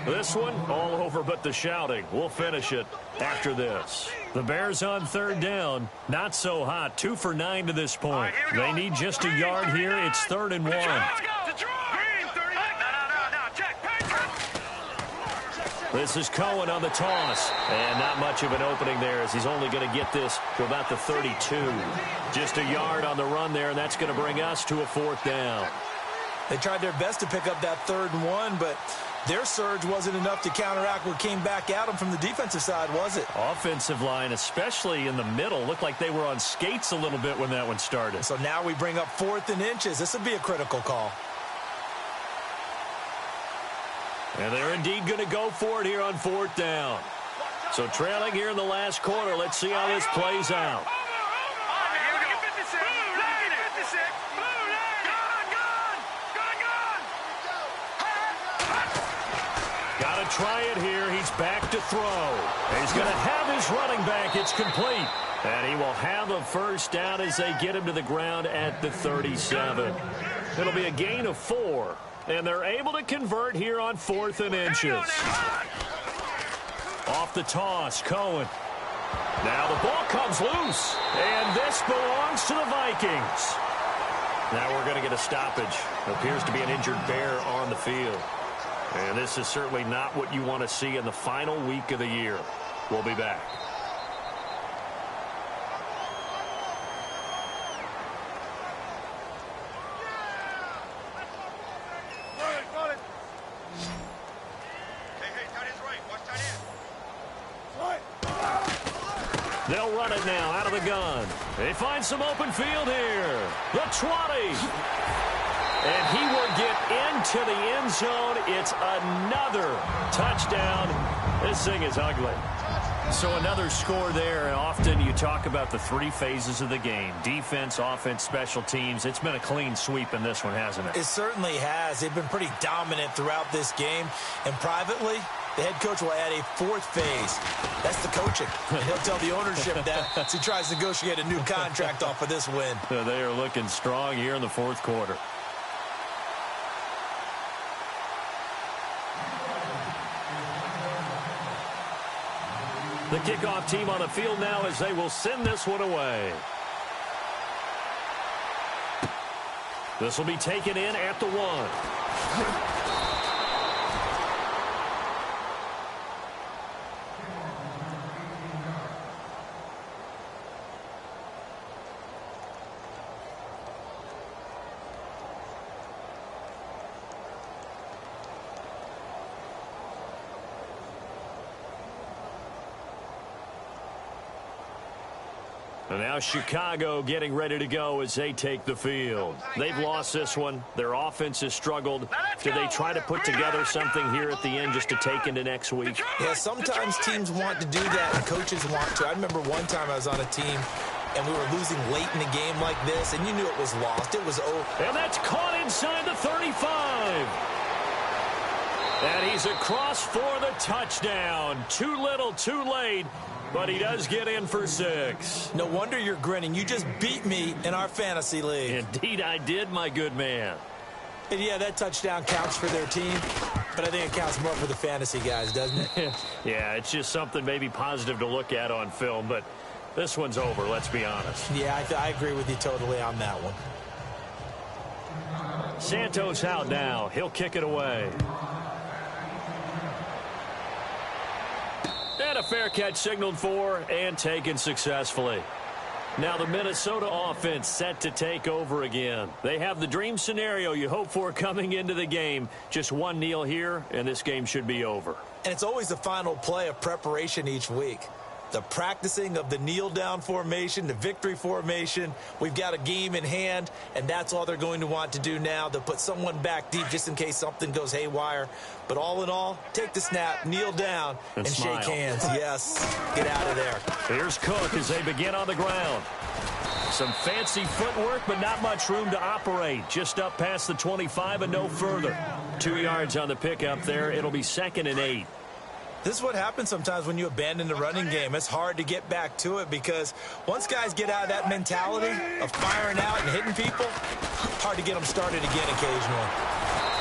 This one, all over but the shouting. We'll finish it after this. The Bears on 3rd down. Not so hot. 2 for 9 to this point. They need just a yard here. It's 3rd and 1. This is Cohen on the toss. And not much of an opening there as he's only going to get this to about the 32. Just a yard on the run there, and that's going to bring us to a 4th down. They tried their best to pick up that 3rd and 1, but their surge wasn't enough to counteract what came back at them from the defensive side, was it? Offensive line, especially in the middle, looked like they were on skates a little bit when that one started. So now we bring up 4th and inches. This would be a critical call. And they're indeed going to go for it here on 4th down. So trailing here in the last quarter, let's see how this plays out. Got to try it here. He's back to throw. He's going to have his running back. It's complete. And he will have a first down as they get him to the ground at the 37. It'll be a gain of 4. And they're able to convert here on 4th and inches. Off the toss, Cohen. Now the ball comes loose. And this belongs to the Vikings. Now we're going to get a stoppage. It appears to be an injured Bear on the field. And this is certainly not what you want to see in the final week of the year. We'll be back. They'll run it now out of the gun. They find some open field here. The 20. And he will get into the end zone. It's another touchdown. This thing is ugly. So another score there, and often you talk about the three phases of the game. Defense, offense, special teams. It's been a clean sweep in this one, hasn't it? It certainly has. They've been pretty dominant throughout this game. And privately, the head coach will add a fourth phase. That's the coaching. And he'll tell the ownership that as he tries to negotiate a new contract off of this win. They are looking strong here in the fourth quarter. The kickoff team on the field now as they will send this one away. This will be taken in at the 1. And now Chicago getting ready to go as they take the field. They've lost this one. Their offense has struggled. Do they try to put together something here at the end just to take into next week? Yeah, sometimes teams want to do that and coaches want to. I remember one time I was on a team and we were losing late in the game like this, and you knew it was lost. It was over. And that's caught inside the 35. And he's across for the touchdown. Too little, too late. But he does get in for 6. No wonder you're grinning. You just beat me in our fantasy league. Indeed I did, my good man. And yeah, that touchdown counts for their team, but I think it counts more for the fantasy guys, doesn't it? Yeah, it's just something maybe positive to look at on film, but this one's over, let's be honest. Yeah, I agree with you totally on that one. Santos out now. He'll kick it away. And a fair catch signaled for and taken successfully. Now the Minnesota offense set to take over again. They have the dream scenario you hope for coming into the game. Just one kneel here, and this game should be over. And it's always the final play of preparation each week. The practicing of the kneel-down formation, the victory formation. We've got a game in hand, and that's all they're going to want to do now. They'll put someone back deep just in case something goes haywire. But all in all, take the snap, kneel down, and shake hands. Yes, get out of there. Here's Cook as they begin on the ground. Some fancy footwork, but not much room to operate. Just up past the 25 and no further. 2 yards on the pickup there. It'll be 2nd and 8. This is what happens sometimes when you abandon the running game. It's hard to get back to it because once guys get out of that mentality of firing out and hitting people, hard to get them started again occasionally.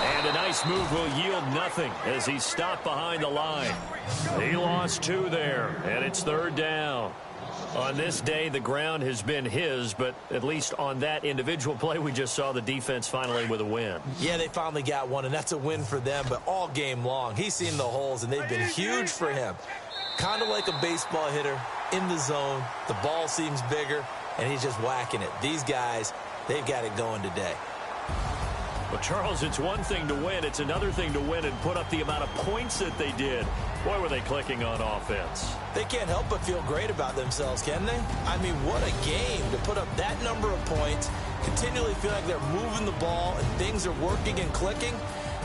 And a nice move will yield nothing as he's stopped behind the line. He lost 2 there, and it's 3rd down. On this day, the ground has been his, but at least on that individual play, we just saw the defense finally with a win. Yeah, they finally got one, and that's a win for them, but all game long, he's seen the holes, and they've been huge for him. Kind of like a baseball hitter in the zone. The ball seems bigger, and he's just whacking it. These guys, they've got it going today. Well, Charles, it's one thing to win. It's another thing to win and put up the amount of points that they did. Boy, were they clicking on offense. They can't help but feel great about themselves, can they? I mean, what a game to put up that number of points, continually feel like they're moving the ball and things are working and clicking.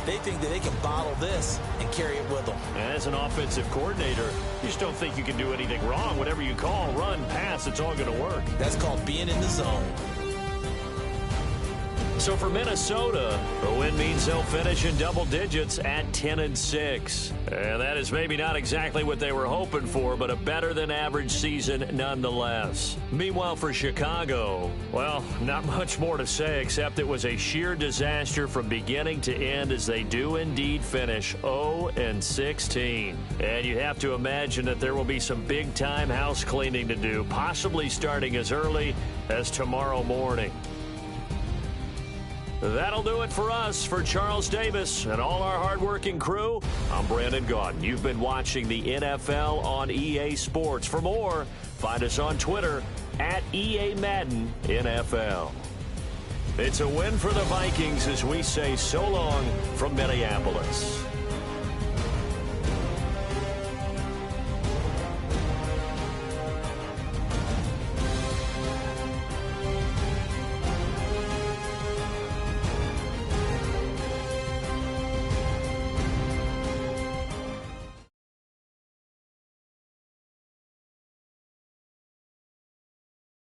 They think that they can bottle this and carry it with them. And as an offensive coordinator, you just don't think you can do anything wrong. Whatever you call, run, pass, it's all going to work. That's called being in the zone. So for Minnesota, the win means they'll finish in double digits at 10-6. And that is maybe not exactly what they were hoping for, but a better than average season nonetheless. Meanwhile for Chicago, well, not much more to say except it was a sheer disaster from beginning to end as they do indeed finish 0-16. And you have to imagine that there will be some big time house cleaning to do, possibly starting as early as tomorrow morning. That'll do it for us. For Charles Davis and all our hardworking crew, I'm Brandon Gaudin. You've been watching the NFL on EA Sports. For more, find us on Twitter at EA Madden NFL. It's a win for the Vikings as we say so long from Minneapolis.